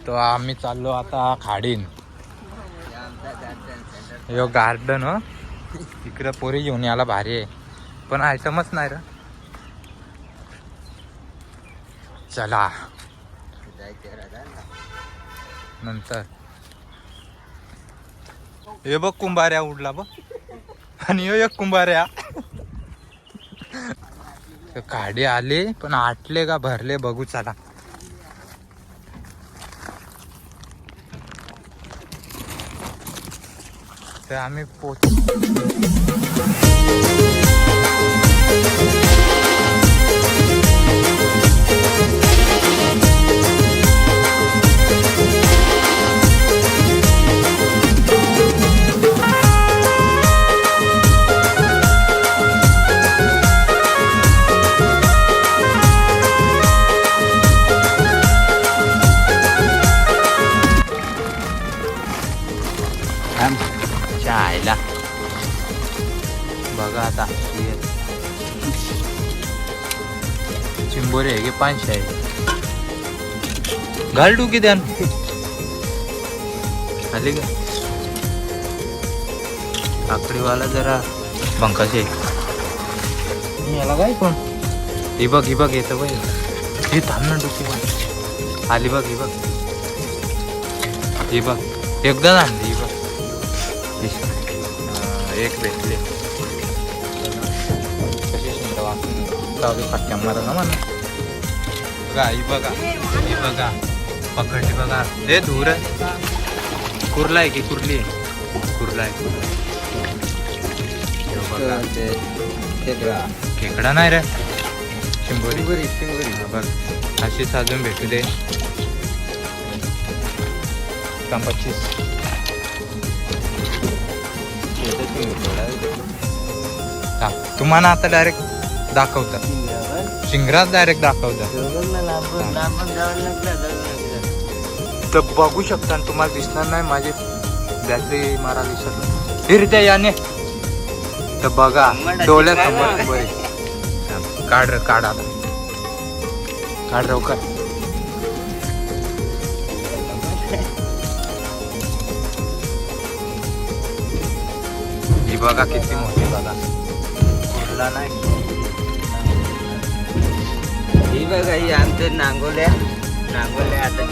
तो आम्ही चाललो आता खाडीन. यो गार्डन हो इकडं पोरी घेऊन यायला भारी आहे पण आयटमच नाही रे. चला नंतर हे बघ कुंभाऱ्या उडला बघ आणि यो एक कुंभाऱ्या. खाडी आले पण आटले का भरले बघू चला. तर आम्ही चायला बघा आता चिंबोरे आहे की 500 आहे. घाल टू किती आली का आकडीवाला जरा पंकज आहे. याला काय पण ही बघ येतं बघ ही थांब ना डुकी बघ आली बघ ही बघ एकदा आणली ही बघ एक भेटले कशी सुंदर वाटून फटक्या मारा ना म्हणा. बघा ही बघा पकडली बघा. हे धूर कुर्ला आहे की कुर्ली आहे. कुर्ला आहे खेकडा नाही रे चिंबोरी बघ अशीच अजून भेटू दे. 25 तुम्हाला आता डायरेक्ट दाखवतात शिंगरात डायरेक्ट दाखवतात तर बघू शकता. तुम्हाला दिसणार नाही माझी बॅटरी मारा दिसत नाही. हिरत्या याने तर बघा डोळ्यासमोर बरे काढ आता काढ का ही बघा किती मोठी बघा कुठला नाही. ही बघा ही आमच्या नांगोल्या आता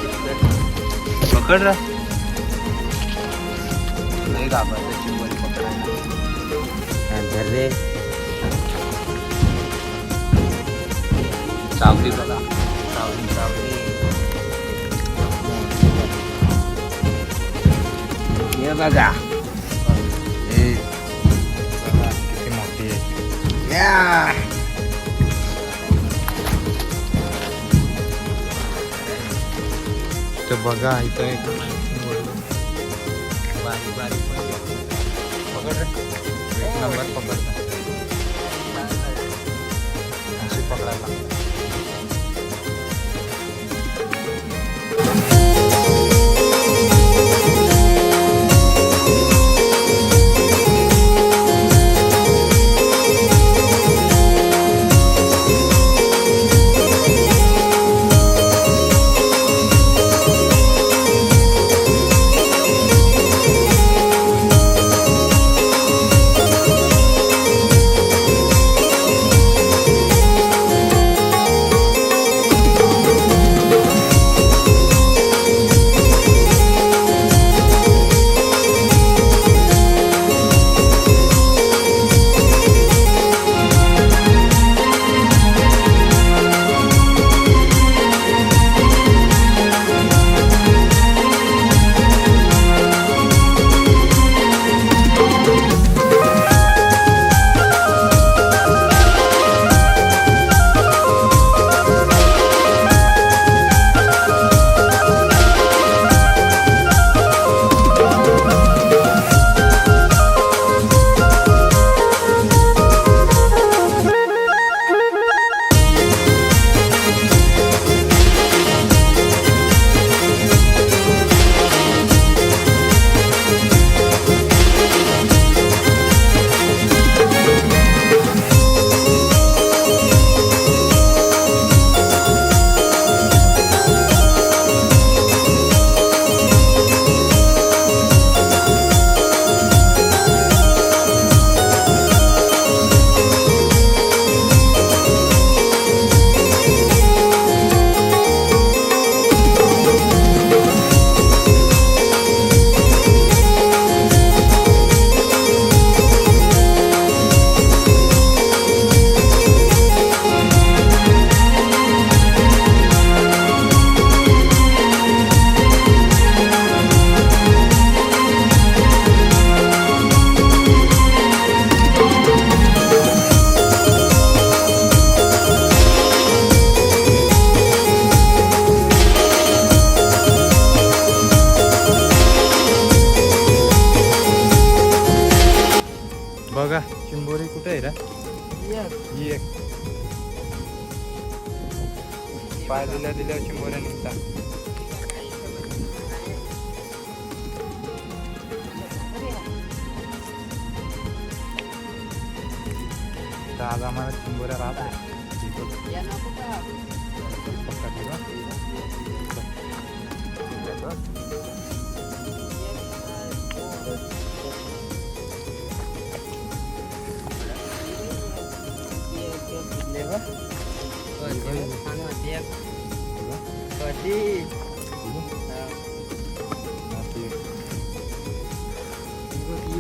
पकड रा नाही घाबरते चिंबोरी पकडायला. रे चावली बघा चावली हे बघा किती मोठी आहे. तर बघा इथं एक बारीक पकड रे एक नंबर पकडता अशी पकडायला. पाय दिल्या चिंबोऱ्या निघतात. तर आज आम्हाला चिंबोऱ्या राहत आहे.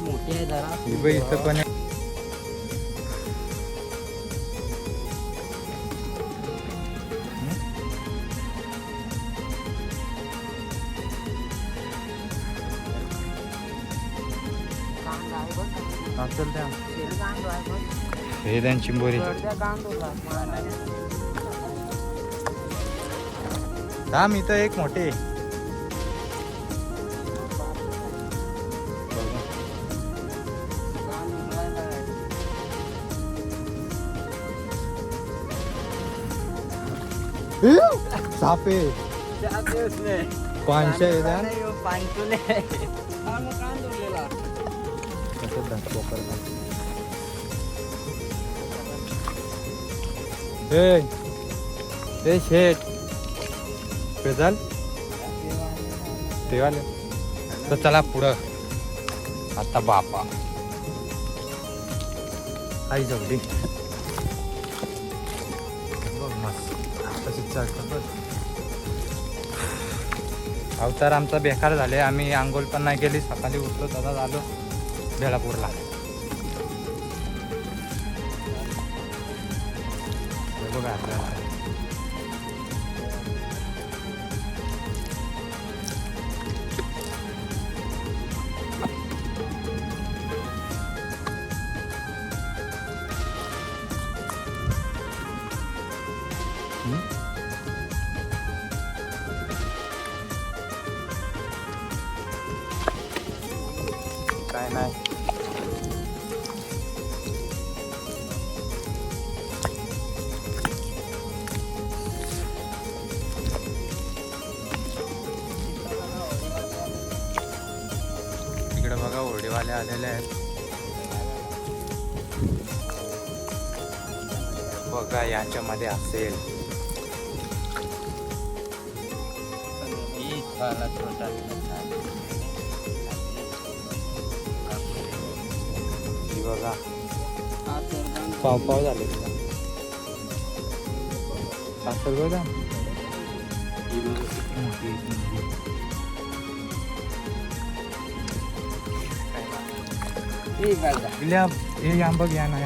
मोठी आहे जरा इथं पण हे द्या चिंबोरी. थांब इथं एक मोठे सापे 500 हे शेट पेजाल ते वाले. तर चला पुढं. आता बापा आई जवळी अवतार आमचा बेकार झाले. आम्ही आंघोळ पण नाही केली. सकाळी उठलो तसा झालो बेलापूरला. बघा आपल्याला काय नाही. इकडे बघा ओढेवाले आलेले आहेत. बघा याच्यामध्ये असेल बघा पाव झाले बघा. हे आंबग या ना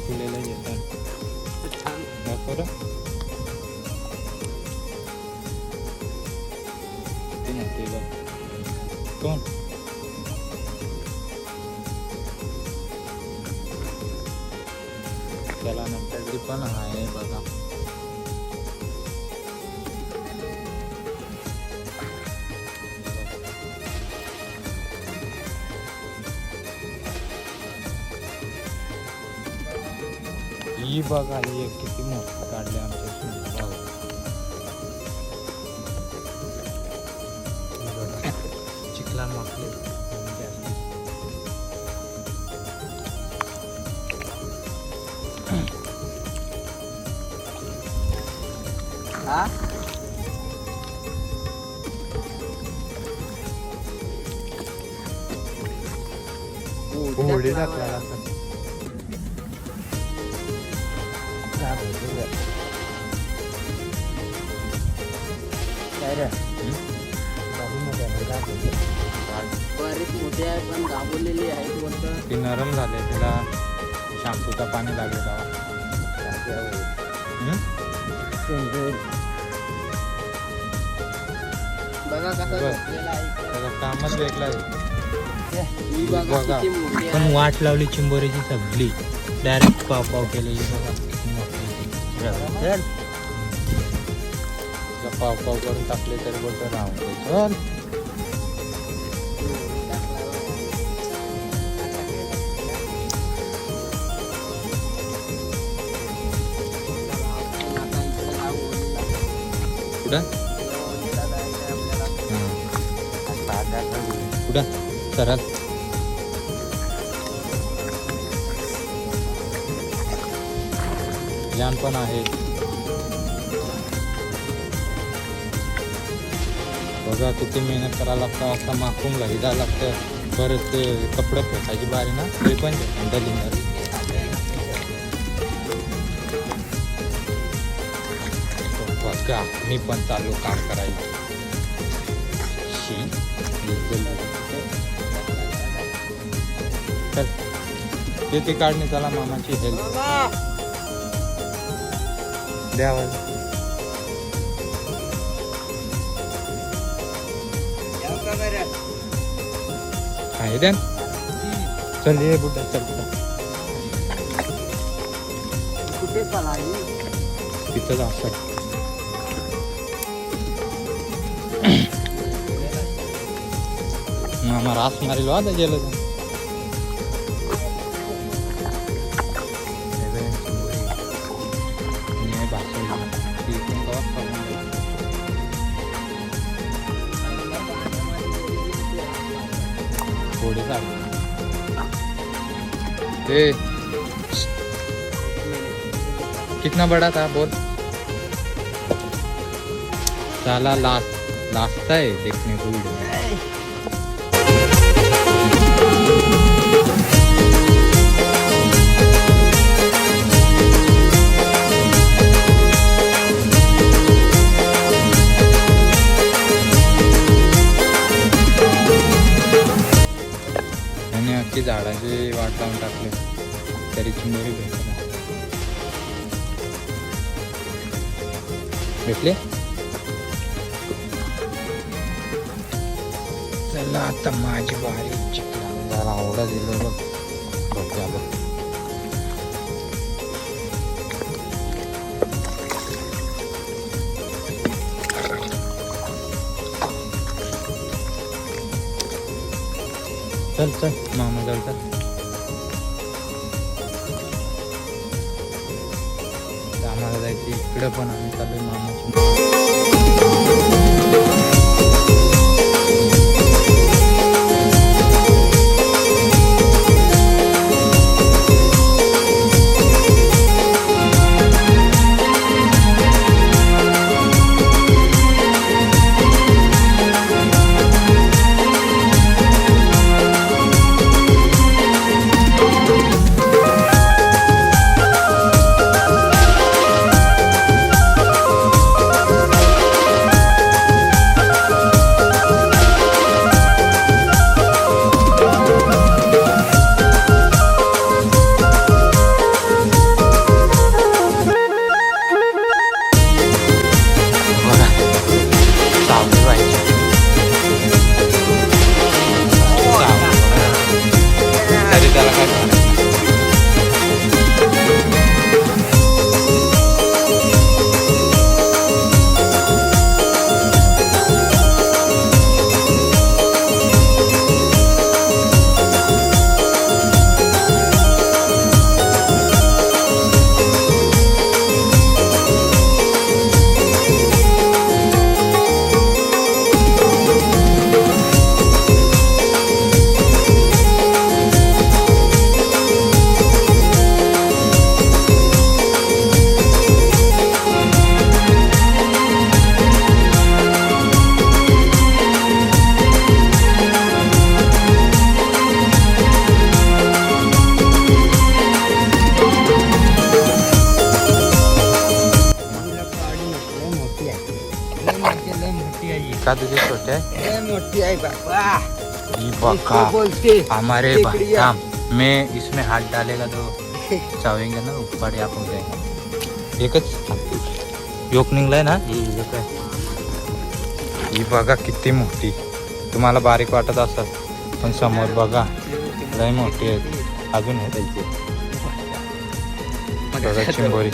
फुलेला येतात कोण त्याला नंतर पण आहे बघा. ही बघा ही एक किती मोठी काढले आमच्या चिखला माखले. घोडे टाकला बरेच मोठे आहे पण गावलेले आहेत. ती नरम झाले. तिला शॅम्पूचा पाणी लागले बघा कसं कामच वेगळं आहे. बघा पण वाट लावली चिंबोरीची सगळी. डायरेक्ट पाव केलेली बघा. चल पाव पाव करून टाकले तरी बोलतो राहून दे. चल कुठं कुठं सरळ यान पण आहे. बघा किती मेहनत करायला लागतं. असा माकून घरी जायला लागतं. परत ते कपडे फेकायची बारी ना ते पण डलिंगर. बघा मी पण चालू काम करायला. चल ते काढणे चला मामाची हेल्प द्यावा. आहे द्या चल ये बुड्ढा चल कुठे चालाली तिथं असं मामा रास मारेल वाद गेलं तर थोड़े कितना बड़ा था बोल. साला लास्ट है देखने को वीडियो में. अख्खी झाडाची वाट लावून टाकली तरी चिंबोरी भेटले. चला आता माझी बारी चिकला आवडा दिलं बघ. बघूया बघ चल चल मामा जाऊ चल. आम्हाला जायचं इकडं पण आम्ही चालू मामाची. का तुझे छोटे है मोठी आहे बाबा. ये बका बोलते हमारे हम मैं इसमें हाथ डालेगा तो चावेंगे ना ऊपर या पहुंच जाएंगे. एकच योक निघलाय ना. ही बघा किती मोठी. तुम्हाला बारीक वाटत असत पण समोर बघा लय मोठी आहे. अजून आहे त्याची बघा चिंबोरी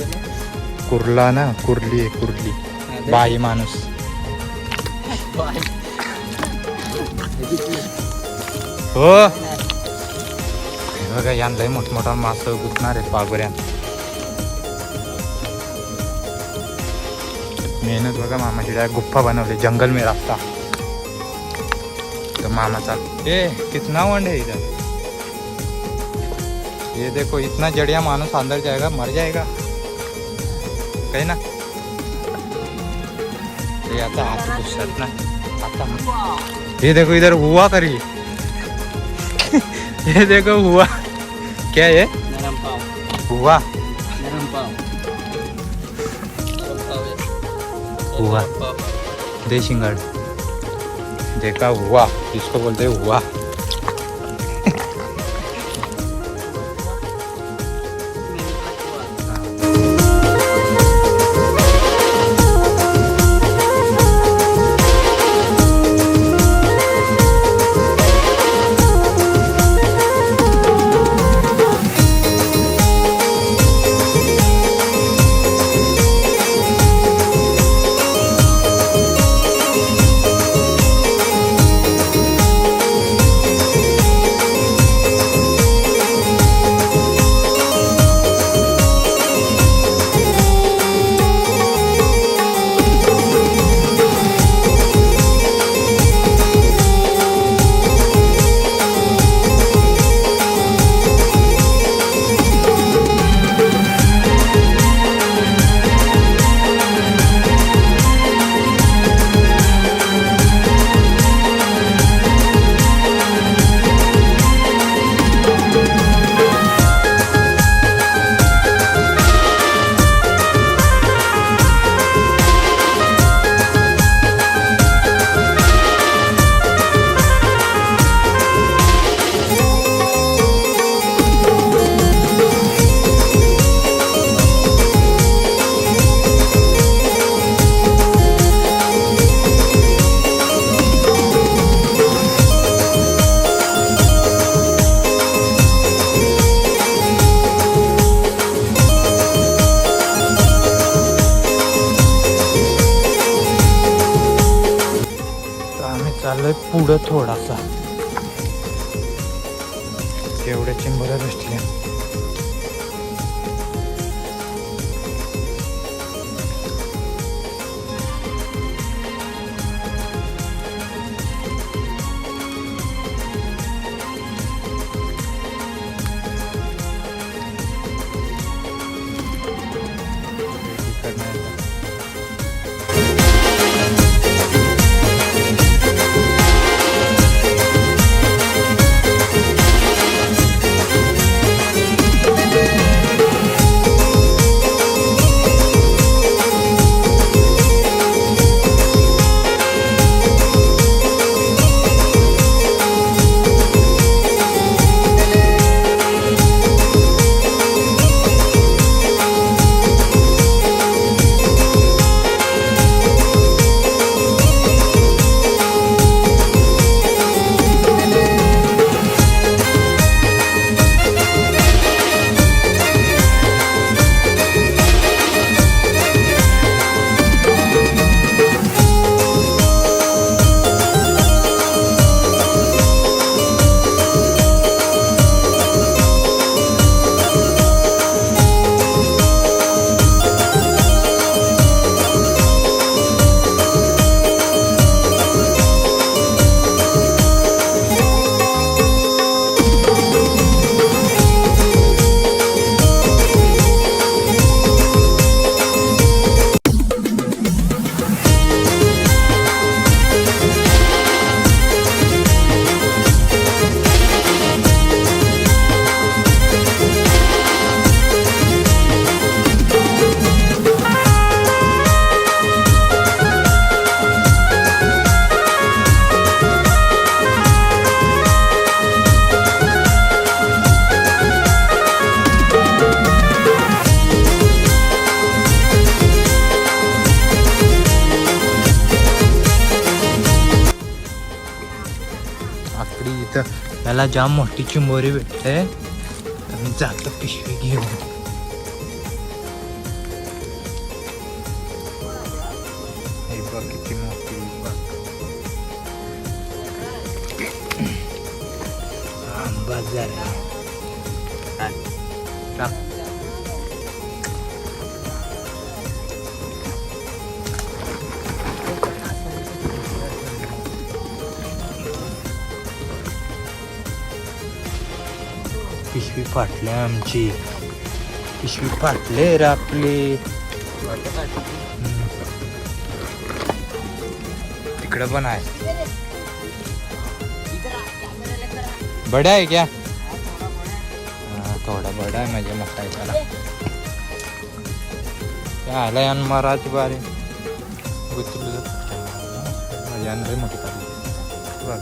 कुर्ला ना, कुर्ली आहे कुर्ली, बाई माणूस. हो हे बघा यांना मोठमोठा मासं गुतणार आहेत पागोऱ्यात. मेहनत बघा मामाची, डायरेक्ट गुप्पा बनवली जंगल में रास्ता. तो मामा चाल कितना वंड है इधर. ये देखो इतना जड़िया मानुस अंदर जाएगा मर जाएगा काही ना. ये आता हाथ घुसत ना आता. ये देखो इधर हुआ करी. ये देखो हुआ क्या है, नरम पाव. हुआ नरम पाव. हुआ देशिंगड़. देखा हुआ, इसको बोलते हैं हुआ. चाललोय पुढं थोडासा. केवढ्या चिंबऱ्या बसल्या. इथं याला जाम मोठी चिंबोरी भेटते. तर मी जातो पिशवी घेऊन. बघ किती मोठी बघ. बस झालं. पिशवी फाटली आमची. पिशवी फाटले रे आपली. इकडं पण आहे. बडा आहे क्या? हाँ थोड़ा बड़ा है. माझ्या मोठा आहे त्याला. क्या आला यान महाराज बारे गुतलं यान रे मोठी काढली बघ.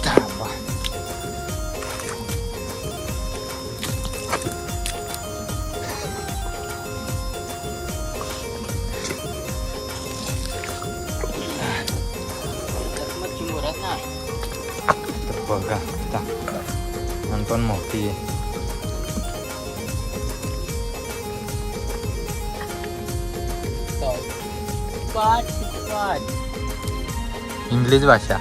थांबा. बघा आता आणि पण मोठी आहे. इंग्लिश भाषा.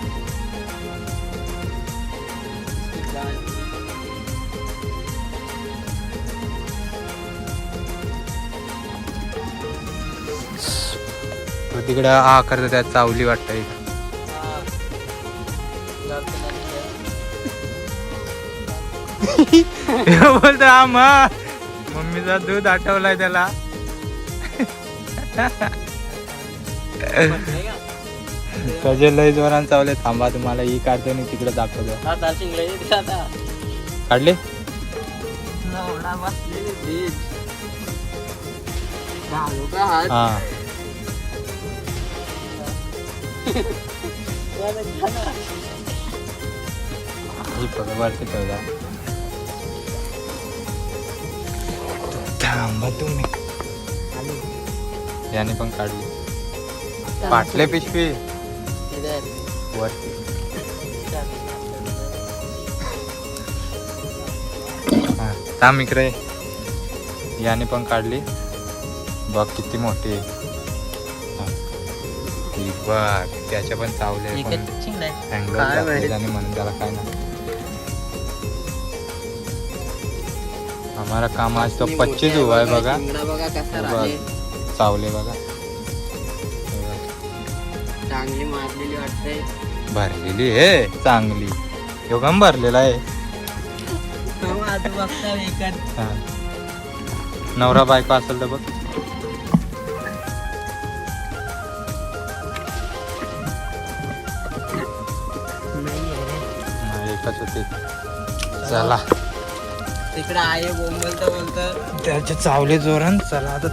तो तिकडे आ करतो त्यात चावली वाटतं. बोलतो हा मम्मीचा दूध आठवलाय त्याला. त्याचे लय जोरान चावले. थांबा तुम्हाला ही काढतो आणि तिकडे दाखवतो. काढले हा. ही बघा वरती ठेवला. थांबा तुम्ही. याने पण काढली. फाटले पिशवी वरती. हा थांब इकडे. याने पण काढली बघ किती मोठी आहे. बघ त्याच्या पण चावले. म्हणून त्याला काय ना. हमारा काम आज तो 25 हुआ है बघा. चावले बघा. चांगली मारलेली वाटते. भरलेली आहे चांगली. योगम भरलेला आहे. नवरा बायको असेल तर बघ. एकच होते. चला तिकडे आहे बोलत त्याचे चावले जोरान. चला आता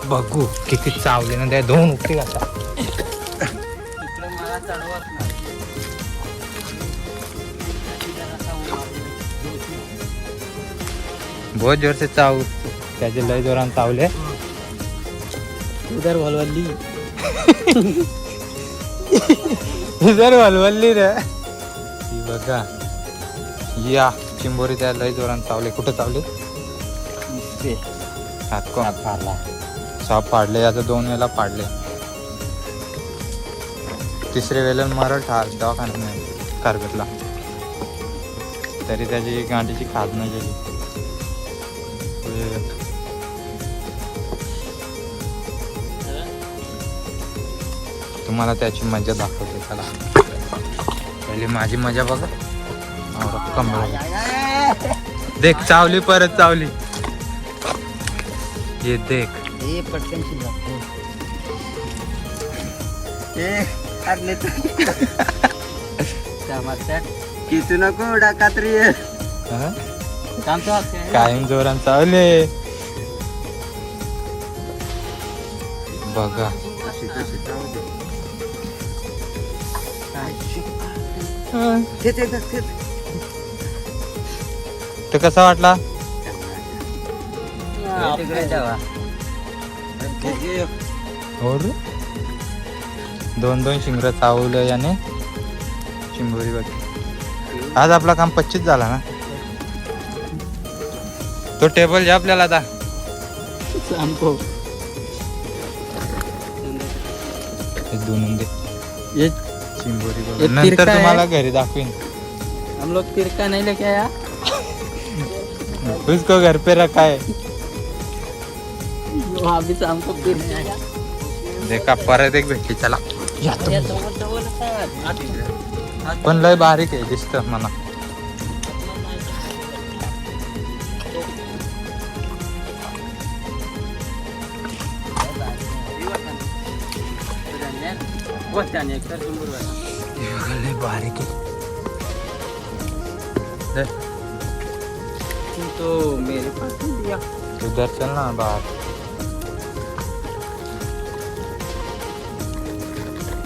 बघू किती चावले ना. त्या 2 उठते आता. तिकडे मला चढवत बहुत जोर से चाव. त्याचे लय जोरान चावले. उधर वलवली. इधर वलवली रे. ही बघा या चिंबोरी त्या लय जोरान चावले. कुठं चावले? हात कोण फाडला. साप फाडले. आता 2 वेळेला फाडले. 3ऱ्या वेळेला मरल ठार दवाखान्यात नाही कारगतला. तरी त्याची गांडीची खाज नाही गेली. तुम्हाला त्याची मजा दाखवते. चला पहिले माझी मजा बघा. रक्कम देख चावली परत चावली. ये देख. हे पटकन किती नको डाकात्री. कायम जोरान चावले बघा. तो कसा वाटला? और 2-2 शिंगर चावलं याने. चिंबोरी बघ. आज आपला काम 25 झाला ना. तो टेबल घ्या आपल्याला आता. हे दोन दे ये चिंबोरी बघा. ये नंतर तिरका तुम्हाला है. घरी दाखवीन. हम लोग तिरका नहीं लेके आया. उसको घर पे रखा है. वहाँ भी शाम को फिर नहीं आया. देखा परत एक भेटली. चला या तुम्ही. पण लय बारीक आहे दिसतं मला. लय बारीक आहे. तो मेरे पास नहीं दिया. उधर चल ना बाहर.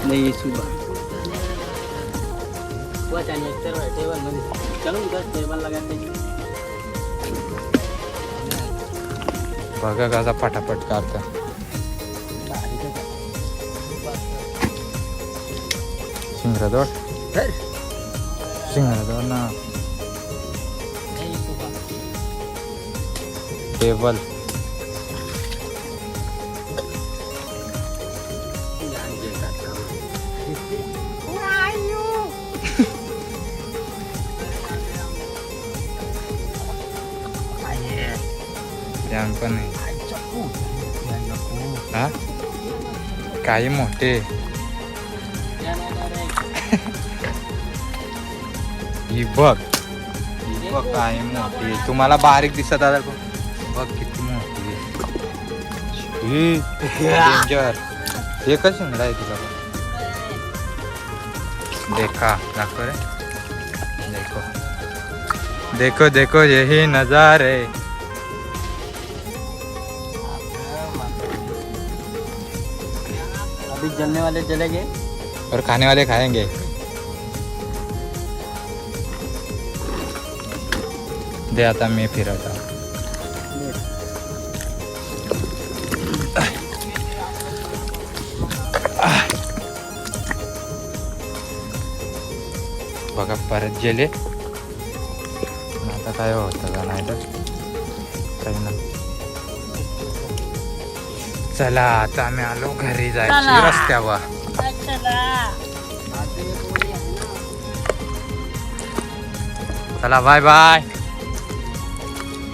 नहीं ये सुबह टेबल में चलो उधर टेबल लगाते. बघा कसा पटापट काढता. शिंगराजवळ शिंगराजवळ ना टेबल. ध्यान पण आहे. हा काही मोठे. ही बघ ही बघ काय मोठी आहे. तुम्हाला बारीक दिसत आता बघ किती मोठी आहे. डेंजर. एकच शिंगडा आहे तुला. देखा दाखव रे. देखो देखो देखो यही नजारे. अभी जलने वाले चले गए और खाने वाले खाएंगे. दे आता मी फिरवता. बघा परत गेले. आता काय होतं का नाही तर काही ना. चला आता आम्ही आलो घरी जायची रस्त्यावर. चला बाय बाय.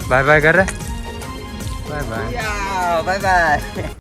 बाय बाय कर रे. Bye bye. Bye bye.